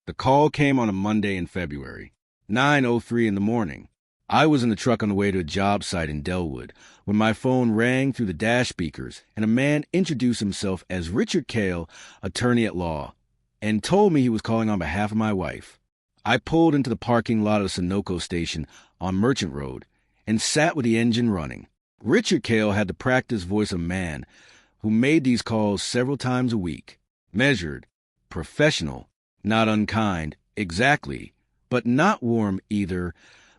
The call came on a Monday in February, 9:03 in the morning. I was in the truck on the way to a job site in Delwood when my phone rang through the dash speakers and a man introduced himself as Richard Cale, attorney at law, and told me he was calling on behalf of my wife. I pulled into the parking lot of the Sunoco station on Merchant Road and sat with the engine running. Richard Cale had the practiced voice of a man who made these calls several times a week. Measured, professional, not unkind, exactly, but not warm either.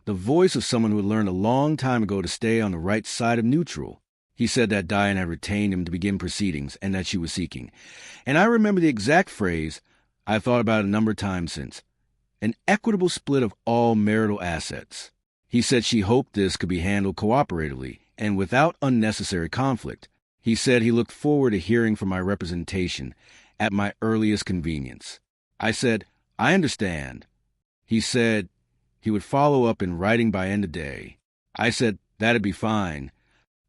The voice of someone who had learned a long time ago to stay on the right side of neutral. He said that Diane had retained him to begin proceedings and that she was seeking. And I remember the exact phrase I've thought about a number of times since. An equitable split of all marital assets. He said she hoped this could be handled cooperatively and without unnecessary conflict. He said he looked forward to hearing from my representation at my earliest convenience. I said, I understand. He said he would follow up in writing by end of day. I said that'd be fine.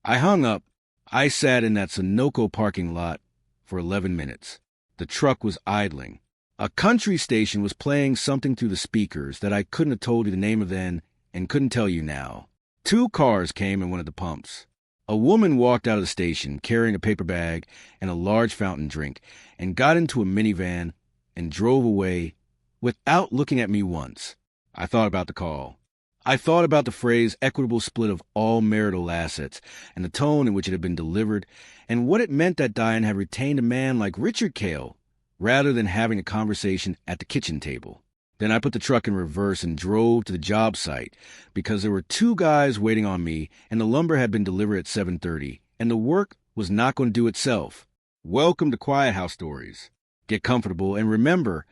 I hung up. I sat in that Sunoco parking lot for 11 minutes. The truck was idling. A country station was playing something through the speakers that I couldn't have told you the name of then and couldn't tell you now. 2 cars came and went at the pumps. A woman walked out of the station carrying a paper bag and a large fountain drink and got into a minivan and drove away without looking at me once. I thought about the call. I thought about the phrase equitable split of all marital assets and the tone in which it had been delivered and what it meant that Diane had retained a man like Richard Cale rather than having a conversation at the kitchen table. Then I put the truck in reverse and drove to the job site because there were 2 guys waiting on me and the lumber had been delivered at 7:30 and the work was not going to do itself. Welcome to Quiet House Stories. Get comfortable and remember,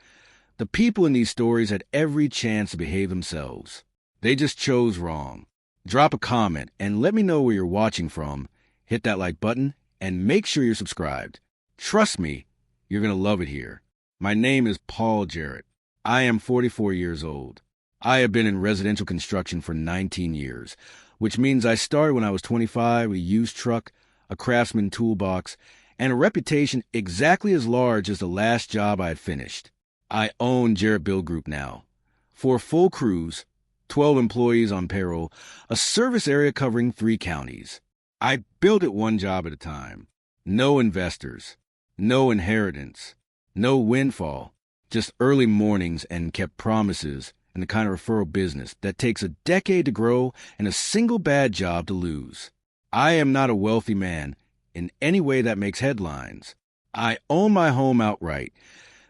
the people in these stories had every chance to behave themselves. They just chose wrong. Drop a comment and let me know where you're watching from. Hit that like button and make sure you're subscribed. Trust me, you're going to love it here. My name is Paul Jarrett. I am 44 years old. I have been in residential construction for 19 years, which means I started when I was 25 with a used truck, a Craftsman toolbox, and a reputation exactly as large as the last job I had finished. I own Jarrett Build Group now. 4 full crews, 12 employees on payroll, a service area covering 3 counties. I build it one job at a time. No investors, no inheritance, no windfall, just early mornings and kept promises and the kind of referral business that takes a decade to grow and a single bad job to lose. I am not a wealthy man in any way that makes headlines. I own my home outright,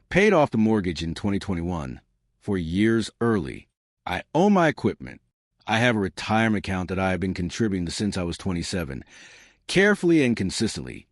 paid off the mortgage in 2021 for years early. I own my equipment. I have a retirement account that I have been contributing to since I was 27, carefully and consistently,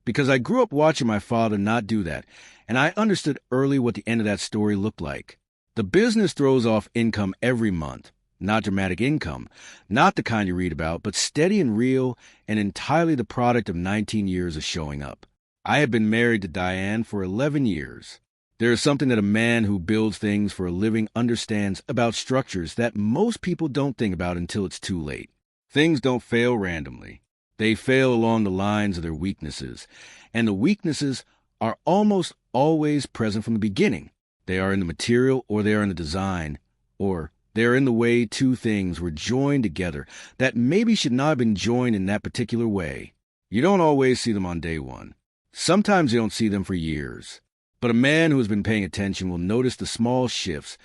because I grew up watching my father not do that, and I understood early what the end of that story looked like. The business throws off income every month, not dramatic income, not the kind you read about, but steady and real and entirely the product of 19 years of showing up. I have been married to Diane for 11 years. There is something that a man who builds things for a living understands about structures that most people don't think about until it's too late. Things don't fail randomly. They fail along the lines of their weaknesses, and the weaknesses are almost always present from the beginning. They are in the material, or they are in the design, or they are in the way 2 things were joined together that maybe should not have been joined in that particular way. You don't always see them on day one. Sometimes you don't see them for years. But a man who has been paying attention will notice the small shifts,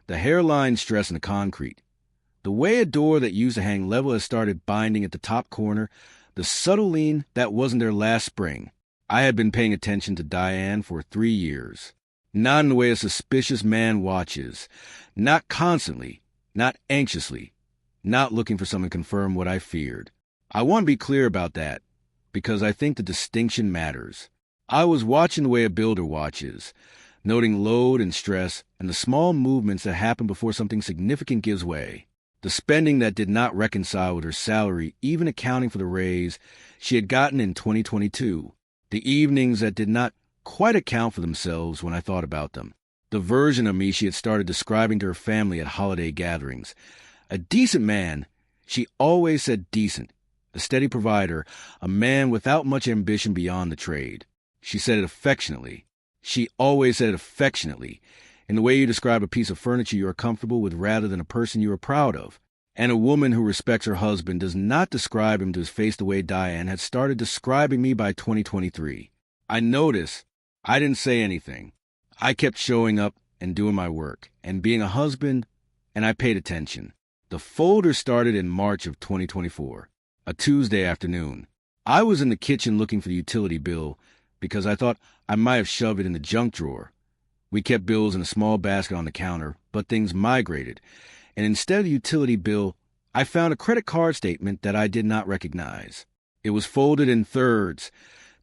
the hairline stress in the concrete, the way a door that used to hang level has started binding at the top corner, the subtle lean that wasn't there last spring. I had been paying attention to Diane for 3 years. Not in the way a suspicious man watches, not constantly, not anxiously, not looking for someone to confirm what I feared. I want to be clear about that, because I think the distinction matters. I was watching the way a builder watches, noting load and stress and the small movements that happen before something significant gives way. The spending that did not reconcile with her salary, even accounting for the raise she had gotten in 2022. The evenings that did not quite account for themselves when I thought about them. The version of me she had started describing to her family at holiday gatherings. A decent man, she always said decent, a steady provider, a man without much ambition beyond the trade. She said it affectionately. She always said it affectionately. in the way you describe a piece of furniture you are comfortable with rather than a person you are proud of. And a woman who respects her husband does not describe him to his face the way Diane had started describing me by 2023. I noticed I didn't say anything. I kept showing up and doing my work and being a husband, and I paid attention. The folder started in March of 2024, a Tuesday afternoon. I was in the kitchen looking for the utility bill because I thought I might have shoved it in the junk drawer. We kept bills in a small basket on the counter, but things migrated, and instead of the utility bill, I found a credit card statement that I did not recognize. It was folded in thirds,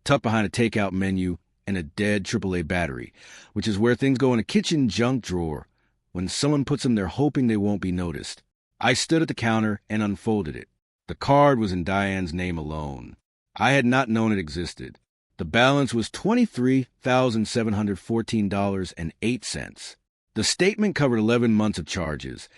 tucked behind a takeout menu and a dead AAA battery, which is where things go in a kitchen junk drawer. When someone puts them there hoping they won't be noticed. I stood at the counter and unfolded it. The card was in Diane's name alone. I had not known it existed. The balance was $23,714.08. The statement covered 11 months of charges,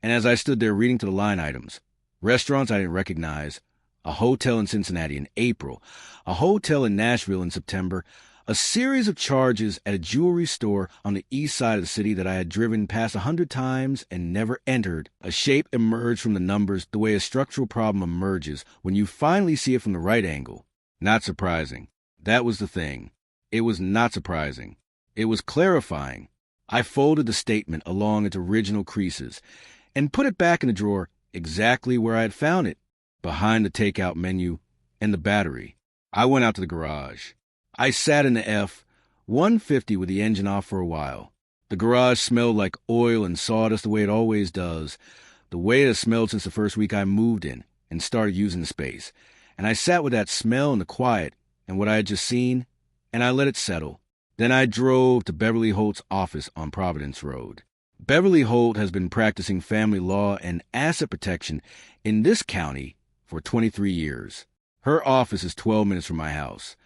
and as I stood there reading to the line items, restaurants I didn't recognize, a hotel in Cincinnati in April, a hotel in Nashville in September, a series of charges at a jewelry store on the east side of the city that I had driven past 100 times and never entered, a shape emerged from the numbers the way a structural problem emerges when you finally see it from the right angle. Not surprising. That was the thing. It was not surprising. It was clarifying. I folded the statement along its original creases and put it back in the drawer exactly where I had found it, behind the takeout menu and the battery. I went out to the garage. I sat in the F-150 with the engine off for a while. The garage smelled like oil and sawdust the way it always does, the way it has smelled since the first week I moved in and started using the space. And I sat with that smell and the quiet and what I had just seen, and I let it settle. Then I drove to Beverly Holt's office on Providence Road. Beverly Holt has been practicing family law and asset protection in this county for 23 years. Her office is 12 minutes from my house.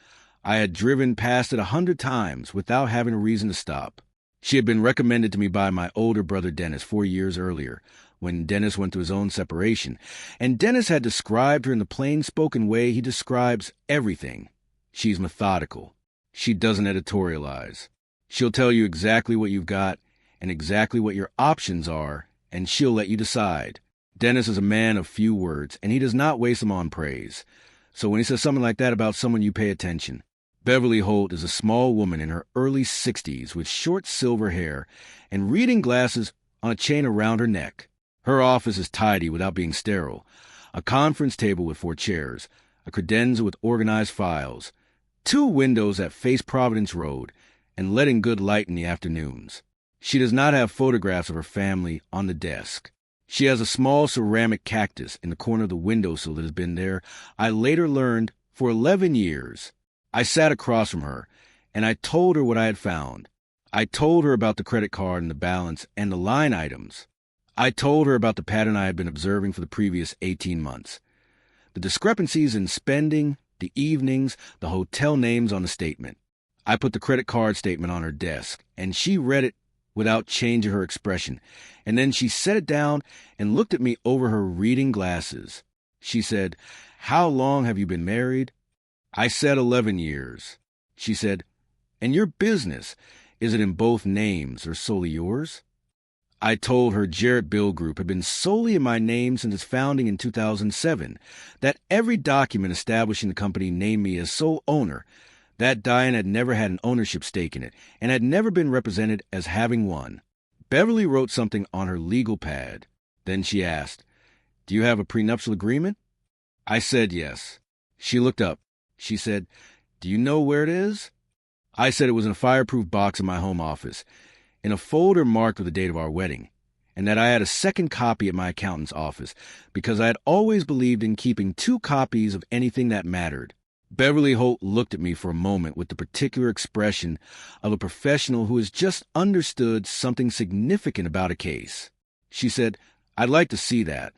I had driven past it 100 times without having a reason to stop. She had been recommended to me by my older brother Dennis 4 years earlier, when Dennis went through his own separation, and Dennis had described her in the plain-spoken way he describes everything. She's methodical. She doesn't editorialize. She'll tell you exactly what you've got and exactly what your options are, and she'll let you decide. Dennis is a man of few words, and he does not waste them on praise. So when he says something like that about someone, you pay attention. Beverly Holt is a small woman in her early 60s with short silver hair and reading glasses on a chain around her neck. Her office is tidy without being sterile. A conference table with 4 chairs, a credenza with organized files, 2 windows that face Providence Road and let in good light in the afternoons. She does not have photographs of her family on the desk. She has a small ceramic cactus in the corner of the windowsill that has been there, I later learned, for 11 years. I sat across from her, and I told her what I had found. I told her about the credit card and the balance and the line items. I told her about the pattern I had been observing for the previous 18 months. The discrepancies in spending, the evenings, the hotel names on the statement. I put the credit card statement on her desk, and she read it without changing her expression, and then she set it down and looked at me over her reading glasses. She said, "How long have you been married?" I said 11 years. She said, "And your business, is it in both names or solely yours?" I told her Jarrett Bill Group had been solely in my name since its founding in 2007, that every document establishing the company named me as sole owner, that Diane had never had an ownership stake in it and had never been represented as having one. Beverly wrote something on her legal pad. Then she asked, "Do you have a prenuptial agreement?" I said yes. She looked up. She said, "Do you know where it is?" I said it was in a fireproof box in my home office, in a folder marked with the date of our wedding, and that I had a second copy at my accountant's office because I had always believed in keeping 2 copies of anything that mattered. Beverly Holt looked at me for a moment with the particular expression of a professional who has just understood something significant about a case. She said, "I'd like to see that."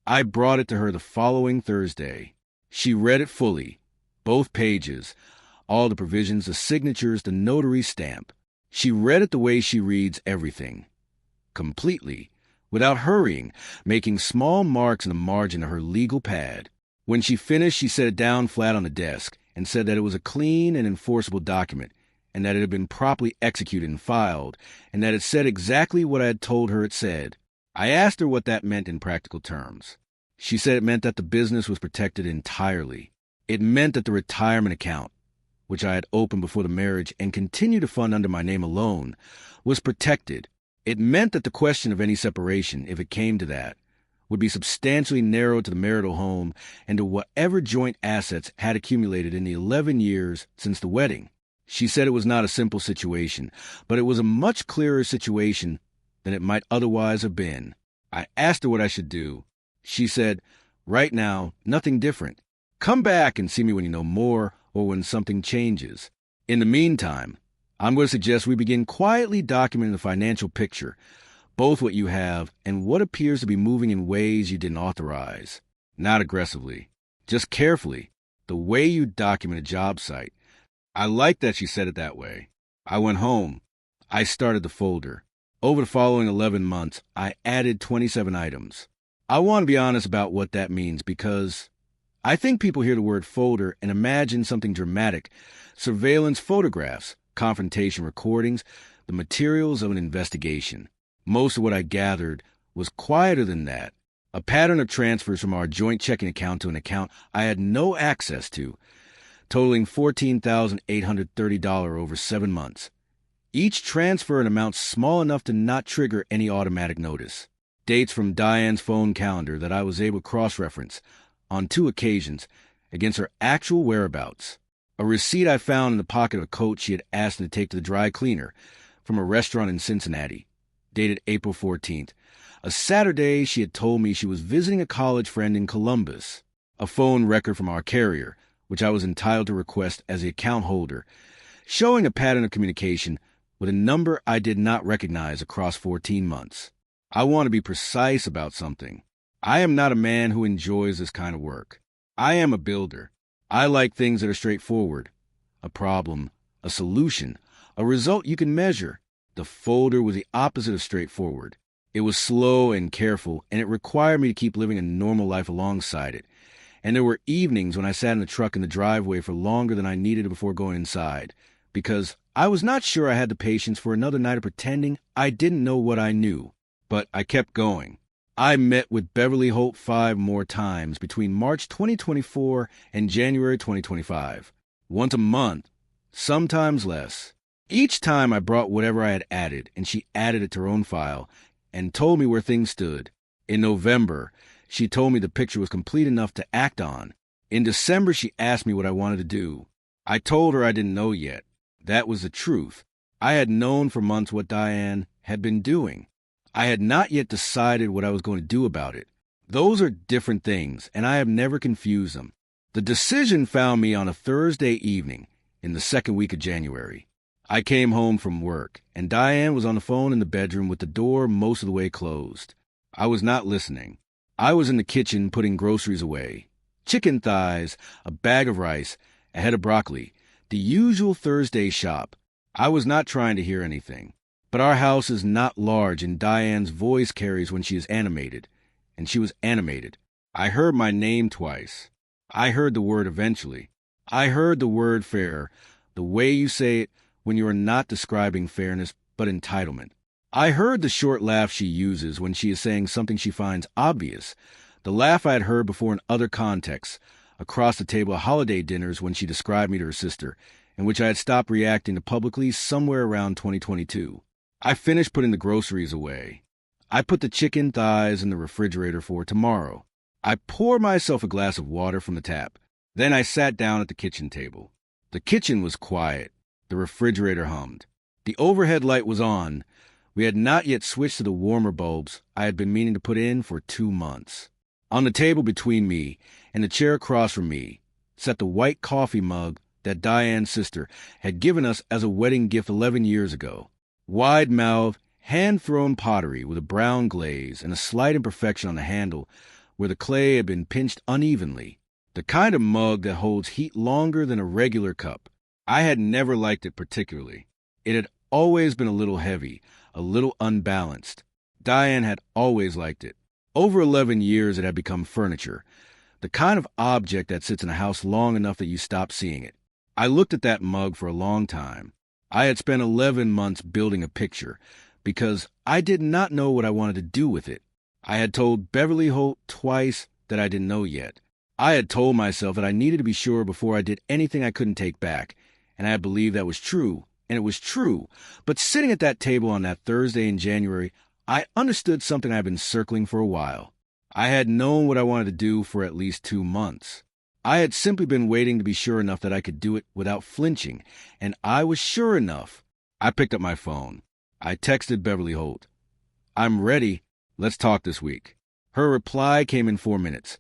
I brought it to her the following Thursday. She read it fully, both pages, all the provisions, the signatures, the notary stamp. She read it the way she reads everything, completely, without hurrying, making small marks in the margin of her legal pad. When she finished, she set it down flat on the desk and said that it was a clean and enforceable document and that it had been properly executed and filed, and that it said exactly what I had told her it said. I asked her what that meant in practical terms. She said it meant that the business was protected entirely. It meant that the retirement account, which I had opened before the marriage and continued to fund under my name alone, was protected. It meant that the question of any separation, if it came to that, would be substantially narrowed to the marital home and to whatever joint assets had accumulated in the 11 years since the wedding. She said it was not a simple situation, but it was a much clearer situation than it might otherwise have been. I asked her what I should do. She said, "Right now, nothing different. Come back and see me when you know more or when something changes. In the meantime, I'm going to suggest we begin quietly documenting the financial picture, both what you have and what appears to be moving in ways you didn't authorize. Not aggressively, just carefully, the way you document a job site." I liked that she said it that way. I went home. I started the folder. Over the following 11 months, I added 27 items. I want to be honest about what that means because I think people hear the word folder and imagine something dramatic: surveillance photographs, confrontation recordings, the materials of an investigation. Most of what I gathered was quieter than that. A pattern of transfers from our joint checking account to an account I had no access to, totaling $14,830 over 7 months. Each transfer an amount small enough to not trigger any automatic notice. Dates from Diane's phone calendar that I was able to cross-reference on 2 occasions against her actual whereabouts. A receipt I found in the pocket of a coat she had asked me to take to the dry cleaner from a restaurant in Cincinnati, dated April 14th. A Saturday she had told me she was visiting a college friend in Columbus. A phone record from our carrier, which I was entitled to request as the account holder, showing a pattern of communication with a number I did not recognize across 14 months. I want to be precise about something. I am not a man who enjoys this kind of work. I am a builder. I like things that are straightforward. A problem, a solution, a result you can measure. The folder was the opposite of straightforward. It was slow and careful, and it required me to keep living a normal life alongside it. And there were evenings when I sat in the truck in the driveway for longer than I needed before going inside, because I was not sure I had the patience for another night of pretending I didn't know what I knew. But I kept going. I met with Beverly Holt 5 more times between March 2024 and January 2025. Once a month, sometimes less. Each time I brought whatever I had added, and she added it to her own file and told me where things stood. In November, she told me the picture was complete enough to act on. In December, she asked me what I wanted to do. I told her I didn't know yet. That was the truth. I had known for months what Diane had been doing. I had not yet decided what I was going to do about it. Those are different things, and I have never confused them. The decision found me on a Thursday evening in the second week of January. I came home from work, and Diane was on the phone in the bedroom with the door most of the way closed. I was not listening. I was in the kitchen putting groceries away. Chicken thighs, a bag of rice, a head of broccoli, the usual Thursday shop. I was not trying to hear anything. But our house is not large, and Diane's voice carries when she is animated. And she was animated. I heard my name twice. I heard the word eventually. I heard the word fair, the way you say it when you are not describing fairness, but entitlement. I heard the short laugh she uses when she is saying something she finds obvious, the laugh I had heard before in other contexts, across the table at holiday dinners when she described me to her sister, in which I had stopped reacting to publicly somewhere around 2022. I finished putting the groceries away. I put the chicken thighs in the refrigerator for tomorrow. I poured myself a glass of water from the tap. Then I sat down at the kitchen table. The kitchen was quiet. The refrigerator hummed. The overhead light was on. We had not yet switched to the warmer bulbs I had been meaning to put in for 2 months. On the table between me and the chair across from me sat the white coffee mug that Diane's sister had given us as a wedding gift 11 years ago. Wide-mouthed, hand-thrown pottery with a brown glaze and a slight imperfection on the handle where the clay had been pinched unevenly. The kind of mug that holds heat longer than a regular cup. I had never liked it particularly. It had always been a little heavy, a little unbalanced. Diane had always liked it. Over 11 years it had become furniture, the kind of object that sits in a house long enough that you stop seeing it. I looked at that mug for a long time. I had spent 11 months building a picture because I did not know what I wanted to do with it. I had told Beverly Holt twice that I didn't know yet. I had told myself that I needed to be sure before I did anything I couldn't take back, and I believed that was true, and it was true. But sitting at that table on that Thursday in January, I understood something I had been circling for a while. I had known what I wanted to do for at least 2 months. I had simply been waiting to be sure enough that I could do it without flinching, and I was sure enough. I picked up my phone. I texted Beverly Holt. "I'm ready. Let's talk this week." Her reply came in 4 minutes.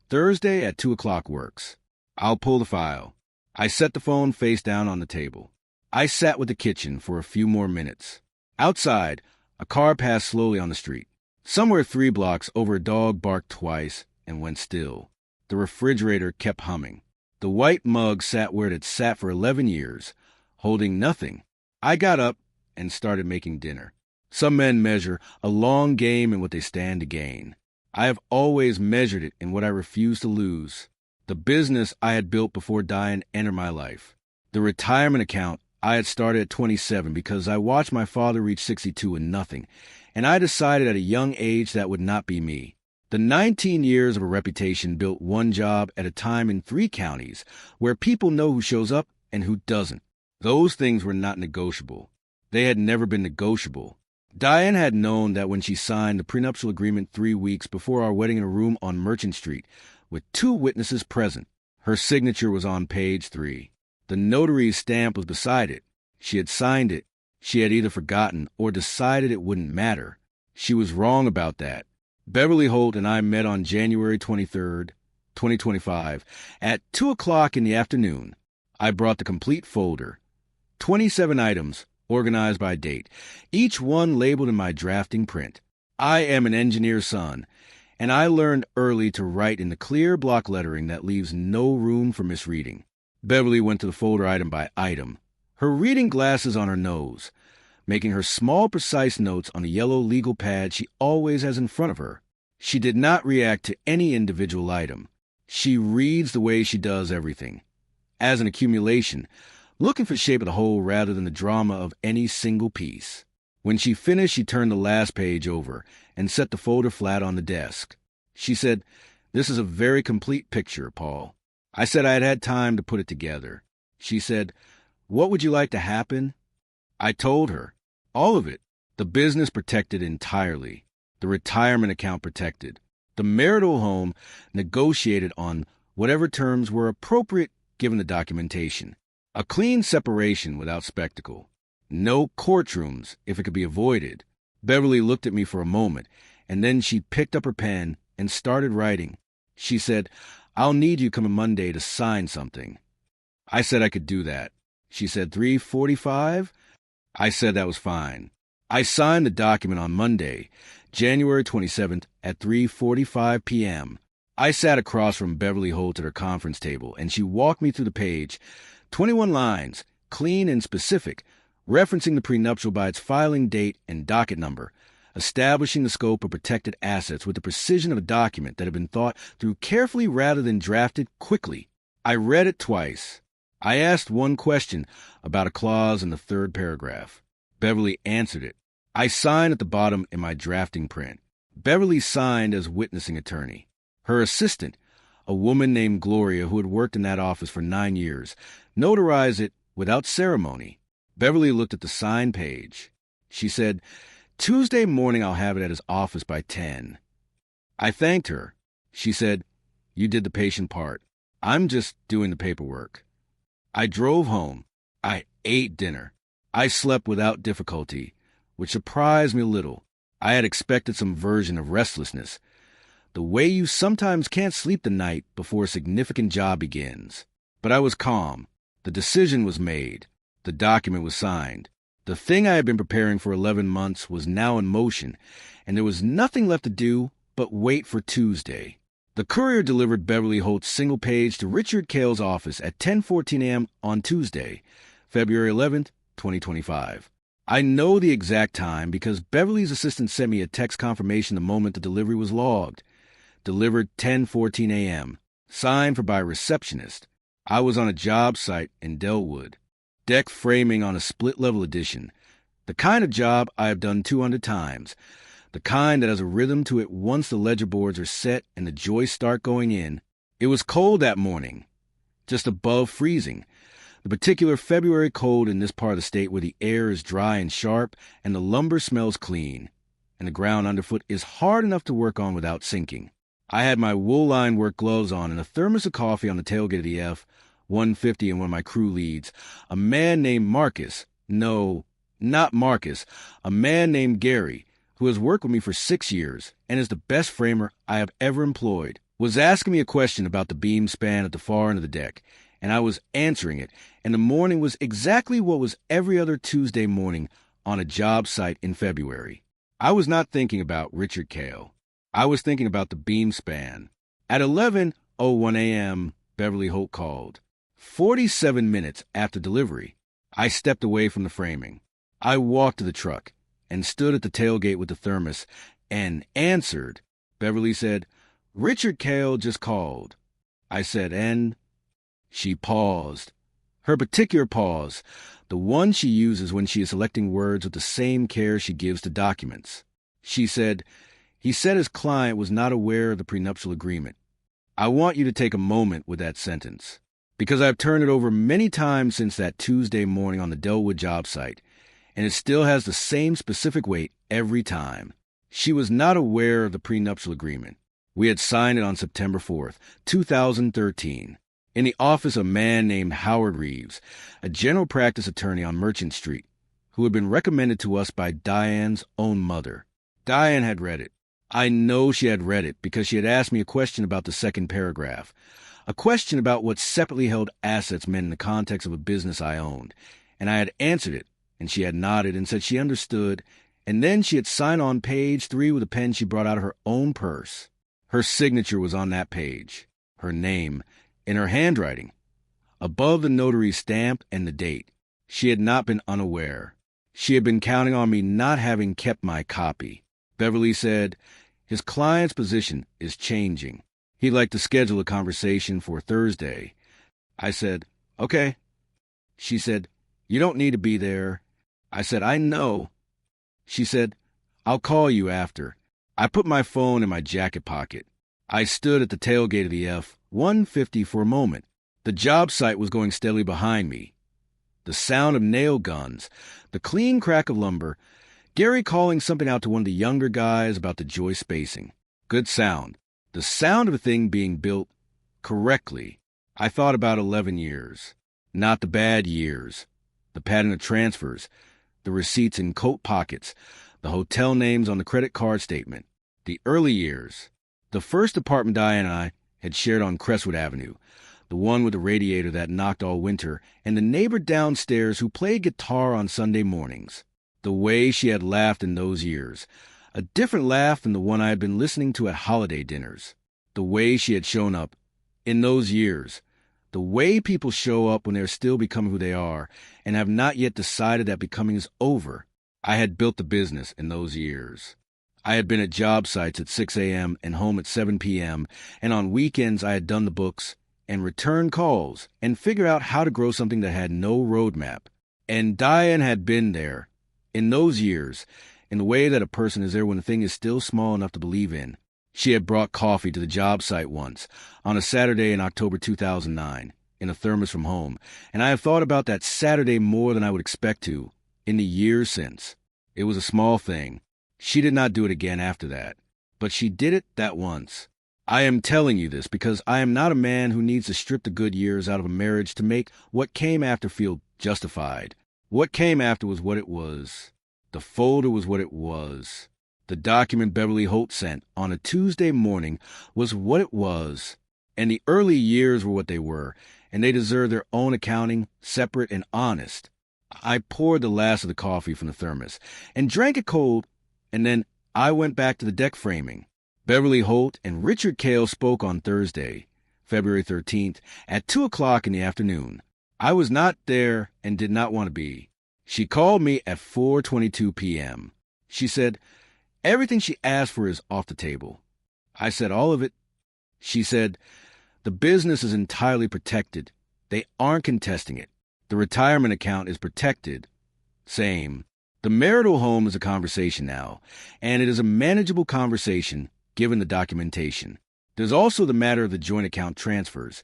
"Thursday at 2 o'clock works. I'll pull the file." I set the phone face down on the table. I sat with the kitchen for a few more minutes. Outside, a car passed slowly on the street. Somewhere 3 blocks over, a dog barked twice and went still. The refrigerator kept humming. The white mug sat where it had sat for 11 years, holding nothing. I got up and started making dinner. Some men measure a long game in what they stand to gain. I have always measured it in what I refuse to lose. The business I had built before Diane entered my life. The retirement account I had started at 27 because I watched my father reach 62 and nothing, and I decided at a young age that would not be me. The 19 years of a reputation built one job at a time in 3 counties where people know who shows up and who doesn't. Those things were not negotiable. They had never been negotiable. Diane had known that when she signed the prenuptial agreement 3 weeks before our wedding in a room on Merchant Street, with 2 witnesses present. Her signature was on page 3. The notary's stamp was beside it. She had signed it. She had either forgotten or decided it wouldn't matter. She was wrong about that. Beverly Holt and I met on January 23rd, 2025, at 2 o'clock in the afternoon. I brought the complete folder, 27 items, organized by date, each one labeled in my drafting print. I am an engineer's son, and I learned early to write in the clear block lettering that leaves no room for misreading. Beverly went to the folder item by item, her reading glasses on her nose, making her small, precise notes on the yellow legal pad she always has in front of her. She did not react to any individual item. She reads the way she does everything, as an accumulation, looking for the shape of the whole rather than the drama of any single piece. When she finished, she turned the last page over and set the folder flat on the desk. She said, "This is a very complete picture, Paul." I said I had had time to put it together. She said, "What would you like to happen?" I told her. All of it. The business protected entirely. The retirement account protected. The marital home negotiated on whatever terms were appropriate given the documentation. A clean separation without spectacle. No courtrooms if it could be avoided. Beverly looked at me for a moment, and then she picked up her pen and started writing. She said, "I'll need you coming Monday to sign something." I said I could do that. She said 3:45? I said that was fine. I signed the document on Monday, January 27th at 3:45 p.m. I sat across from Beverly Holt at her conference table, and she walked me through the page. 21 lines, clean and specific, referencing the prenuptial by its filing date and docket number, establishing the scope of protected assets with the precision of a document that had been thought through carefully rather than drafted quickly. I read it twice. I asked one question about a clause in the 3rd paragraph. Beverly answered it. I signed at the bottom in my drafting print. Beverly signed as witnessing attorney. Her assistant, a woman named Gloria who had worked in that office for 9 years, notarized it without ceremony. Beverly looked at the sign page. She said, "Tuesday morning I'll have it at his office by 10. I thanked her. She said, "You did the patient part. I'm just doing the paperwork." I drove home. I ate dinner. I slept without difficulty, which surprised me a little. I had expected some version of restlessness, the way you sometimes can't sleep the night before a significant job begins. But I was calm. The decision was made. The document was signed. The thing I had been preparing for 11 months was now in motion, and there was nothing left to do but wait for Tuesday. The courier delivered Beverly Holt's single page to Richard Cale's office at 10:14 a.m. on Tuesday, February 11th, 2025. I know the exact time because Beverly's assistant sent me a text confirmation the moment the delivery was logged. Delivered 10:14 a.m. Signed for by a receptionist. I was on a job site in Dellwood. Deck framing on a split-level edition. The kind of job I have done 200 times. The kind that has a rhythm to it once the ledger boards are set and the joists start going in. It was cold that morning, just above freezing. The particular February cold in this part of the state where the air is dry and sharp and the lumber smells clean, and the ground underfoot is hard enough to work on without sinking. I had my wool-lined work gloves on and a thermos of coffee on the tailgate of the F-150 and one of my crew leads. A man named Marcus, no, not Marcus, a man named Gary, who has worked with me for 6 years and is the best framer I have ever employed, was asking me a question about the beam span at the far end of the deck, and I was answering it, and the morning was exactly what was every other Tuesday morning on a job site in February. I was not thinking about Richard Cale. I was thinking about the beam span. At 11:01 a.m., Beverly Holt called. 47 minutes after delivery, I stepped away from the framing. I walked to the truck and stood at the tailgate with the thermos and answered. Beverly said, "Richard Cale just called." I said, "And?" She paused. Her particular pause, the one she uses when she is selecting words with the same care she gives to documents. She said, "He said his client was not aware of the prenuptial agreement." I want you to take a moment with that sentence, because I've turned it over many times since that Tuesday morning on the Dellwood job site, and it still has the same specific weight every time. She was not aware of the prenuptial agreement. We had signed it on September 4th, 2013, in the office of a man named Howard Reeves, a general practice attorney on Merchant Street, who had been recommended to us by Diane's own mother. Diane had read it. I know she had read it because she had asked me a question about the second paragraph, a question about what separately held assets meant in the context of a business I owned, and I had answered it, and she had nodded and said she understood, and then she had signed on page 3 with a pen she brought out of her own purse. Her signature was on that page, her name, in her handwriting, above the notary's stamp and the date. She had not been unaware. She had been counting on me not having kept my copy. Beverly said, "His client's position is changing. He'd like to schedule a conversation for Thursday." I said, "Okay." She said, "You don't need to be there." I said, "I know." She said, "I'll call you after." I put my phone in my jacket pocket. I stood at the tailgate of the F-150 for a moment. The job site was going steadily behind me. The sound of nail guns, the clean crack of lumber, Gary calling something out to one of the younger guys about the joist spacing. Good sound. The sound of a thing being built correctly. I thought about 11 years. Not the bad years. The pattern of transfers, the receipts in coat pockets, the hotel names on the credit card statement. The early years. The first apartment Diane and I had shared on Crestwood Avenue, the one with the radiator that knocked all winter, and the neighbor downstairs who played guitar on Sunday mornings. The way she had laughed in those years, a different laugh than the one I had been listening to at holiday dinners. The way she had shown up in those years, the way people show up when they're still becoming who they are and have not yet decided that becoming is over. I had built the business in those years. I had been at job sites at 6 a.m. and home at 7 p.m., and on weekends I had done the books and returned calls and figured out how to grow something that had no roadmap. And Diane had been there. In those years, in the way that a person is there when the thing is still small enough to believe in. She had brought coffee to the job site once, on a Saturday in October 2009, in a thermos from home, and I have thought about that Saturday more than I would expect to, in the years since. It was a small thing. She did not do it again after that, but she did it that once. I am telling you this because I am not a man who needs to strip the good years out of a marriage to make what came after feel justified. What came after was what it was. The folder was what it was. The document Beverly Holt sent on a Tuesday morning was what it was. And the early years were what they were, and they deserved their own accounting, separate and honest. I poured the last of the coffee from the thermos and drank it cold, and then I went back to the deck framing. Beverly Holt and Richard Cale spoke on Thursday, February 13th, at 2 o'clock in the afternoon. I was not there and did not want to be. She called me at 4:22 p.m. She said, everything she asked for is off the table. I said, all of it. She said, the business is entirely protected. They aren't contesting it. The retirement account is protected. Same. The marital home is a conversation now, and it is a manageable conversation given the documentation. There's also the matter of the joint account transfers.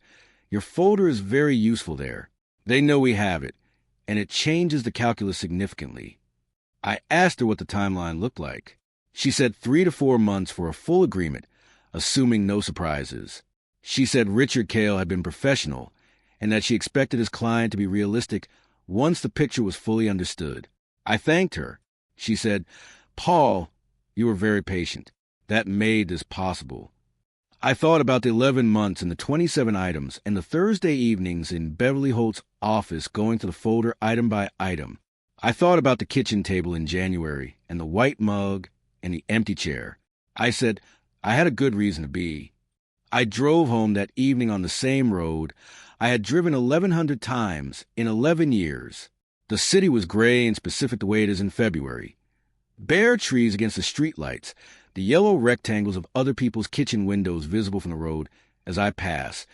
Your folder is very useful there. They know we have it, and it changes the calculus significantly. I asked her what the timeline looked like. She said 3 to 4 months for a full agreement, assuming no surprises. She said Richard Cale had been professional, and that she expected his client to be realistic once the picture was fully understood. I thanked her. She said, "Paul, you were very patient. That made this possible." I thought about the 11 months and the 27 items and the Thursday evenings in Beverly Holt's office going to the folder item by item. I thought about the kitchen table in January and the white mug and the empty chair. I said, I had a good reason to be. I drove home that evening on the same road I had driven 1,100 times in 11 years. The city was gray and specific the way it is in February. Bare trees against the streetlights, the yellow rectangles of other people's kitchen windows visible from the road as I pass,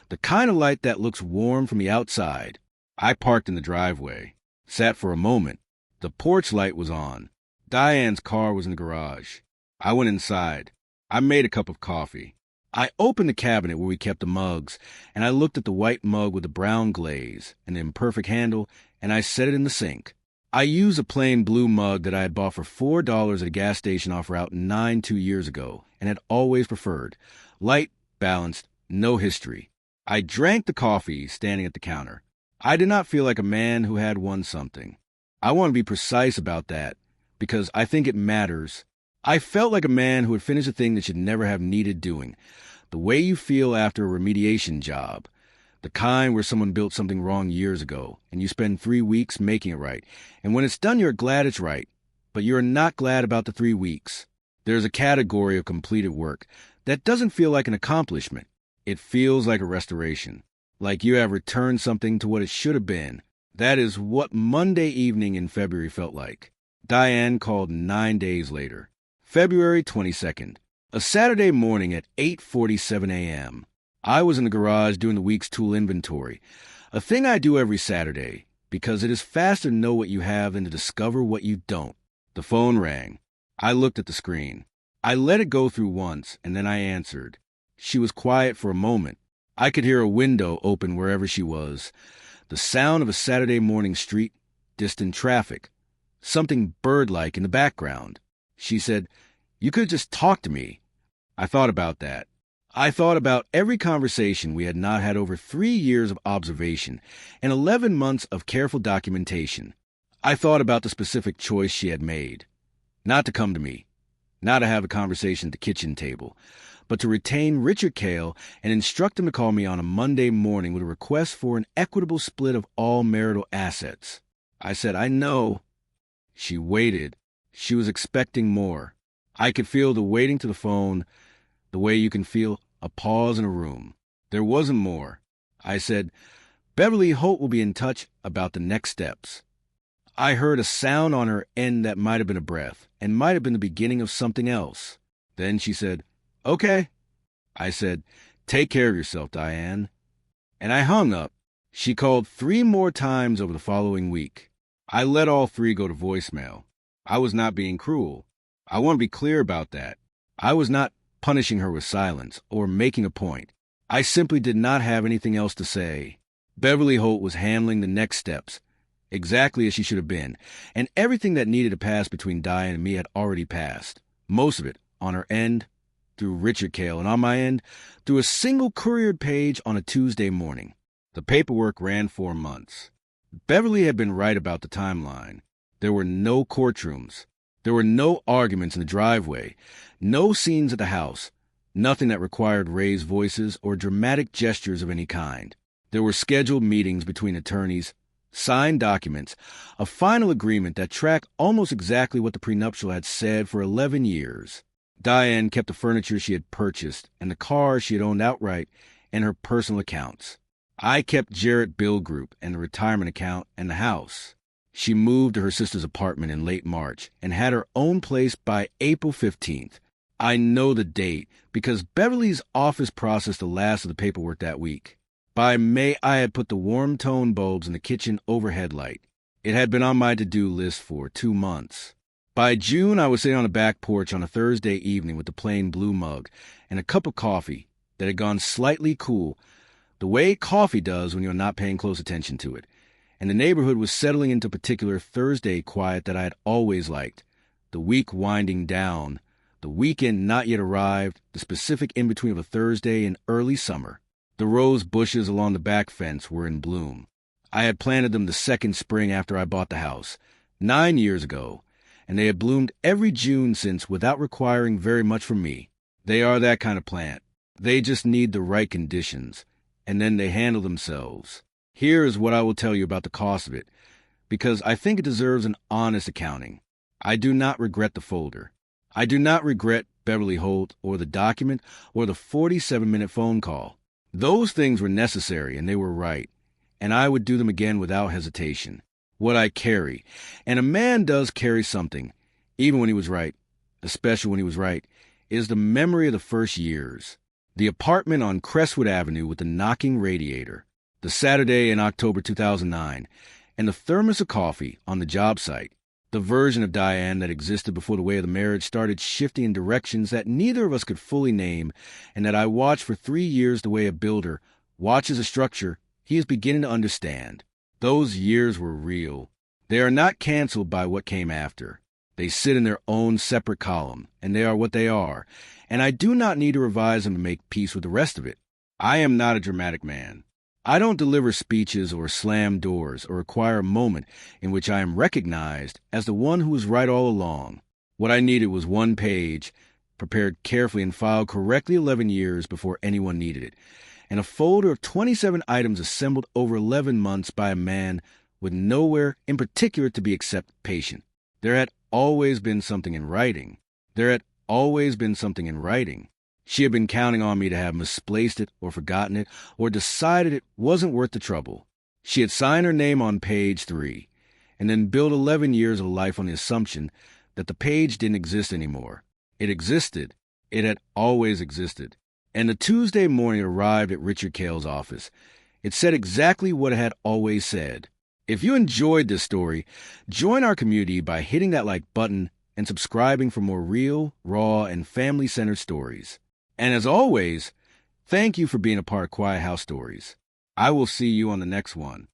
the kind of light that looks warm from the outside. I parked in the driveway, sat for a moment. The porch light was on. Diane's car was in the garage. I went inside. I made a cup of coffee. I opened the cabinet where we kept the mugs, and I looked at the white mug with the brown glaze and the imperfect handle, and I set it in the sink. I used a plain blue mug that I had bought for $4 at a gas station off Route 9 2 years ago, and had always preferred. Light, balanced, no history. I drank the coffee standing at the counter. I did not feel like a man who had won something. I want to be precise about that, because I think it matters. I felt like a man who had finished a thing that should never have needed doing. The way you feel after a remediation job. The kind where someone built something wrong years ago, and you spend 3 weeks making it right. And when it's done, you're glad it's right. But you're not glad about the 3 weeks. There's a category of completed work that doesn't feel like an accomplishment. It feels like a restoration. Like you have returned something to what it should have been. That is what Monday evening in February felt like. Diane called 9 days later. February 22nd. A Saturday morning at 8:47 a.m. I was in the garage doing the week's tool inventory, a thing I do every Saturday, because it is faster to know what you have than to discover what you don't. The phone rang. I looked at the screen. I let it go through once, and then I answered. She was quiet for a moment. I could hear a window open wherever she was, the sound of a Saturday morning street, distant traffic, something bird-like in the background. She said, "You could just talk to me." I thought about that. I thought about every conversation we had not had over 3 years of observation and 11 months of careful documentation. I thought about the specific choice she had made. Not to come to me, not to have a conversation at the kitchen table, but to retain Richard Cale and instruct him to call me on a Monday morning with a request for an equitable split of all marital assets. I said, "I know." She waited. She was expecting more. I could feel the waiting to the phone, the way you can feel a pause in a room. There wasn't more. I said, "Beverly Holt will be in touch about the next steps." I heard a sound on her end that might have been a breath, and might have been the beginning of something else. Then she said, "Okay." I said, "Take care of yourself, Diane." And I hung up. She called 3 more times over the following week. I let all 3 go to voicemail. I was not being cruel. I want to be clear about that. I was not punishing her with silence or making a point. I simply did not have anything else to say. Beverly Holt was handling the next steps, exactly as she should have been, and everything that needed to pass between Diane and me had already passed. Most of it, on her end, through Richard Cale, and on my end, through a single couriered page on a Tuesday morning. The paperwork ran 4 months. Beverly had been right about the timeline. There were no courtrooms. There were no arguments in the driveway, no scenes at the house, nothing that required raised voices or dramatic gestures of any kind. There were scheduled meetings between attorneys, signed documents, a final agreement that tracked almost exactly what the prenuptial had said for 11 years. Diane kept the furniture she had purchased and the car she had owned outright and her personal accounts. I kept Jarrett Bill Group and the retirement account and the house. She moved to her sister's apartment in late March and had her own place by April 15th. I know the date because Beverly's office processed the last of the paperwork that week. By May, I had put the warm tone bulbs in the kitchen overhead light. It had been on my to-do list for 2 months. By June, I was sitting on the back porch on a Thursday evening with the plain blue mug and a cup of coffee that had gone slightly cool, the way coffee does when you're not paying close attention to it. And the neighborhood was settling into particular Thursday quiet that I had always liked. The week winding down, the weekend not yet arrived, the specific in-between of a Thursday in early summer. The rose bushes along the back fence were in bloom. I had planted them the second spring after I bought the house, 9 years ago, and they had bloomed every June since without requiring very much from me. They are that kind of plant. They just need the right conditions, and then they handle themselves. Here is what I will tell you about the cost of it, because I think it deserves an honest accounting. I do not regret the folder. I do not regret Beverly Holt or the document or the 47-minute phone call. Those things were necessary, and they were right, and I would do them again without hesitation. What I carry, and a man does carry something, even when he was right, especially when he was right, is the memory of the first years. The apartment on Crestwood Avenue with the knocking radiator, the Saturday in October 2009, and the thermos of coffee on the job site. The version of Diane that existed before the way of the marriage started shifting in directions that neither of us could fully name, and that I watched for 3 years the way a builder watches a structure he is beginning to understand. Those years were real. They are not canceled by what came after. They sit in their own separate column, and they are what they are, and I do not need to revise them to make peace with the rest of it. I am not a dramatic man. I don't deliver speeches or slam doors or require a moment in which I am recognized as the one who was right all along. What I needed was one page, prepared carefully and filed correctly 11 years before anyone needed it, and a folder of 27 items assembled over 11 months by a man with nowhere in particular to be except patient. There had always been something in writing. She had been counting on me to have misplaced it or forgotten it or decided it wasn't worth the trouble. She had signed her name on page 3 and then built 11 years of life on the assumption that the page didn't exist anymore. It existed. It had always existed. And the Tuesday morning it arrived at Richard Cale's office. It said exactly what it had always said. If you enjoyed this story, join our community by hitting that like button and subscribing for more real, raw, and family-centered stories. And as always, thank you for being a part of Quiet House Stories. I will see you on the next one.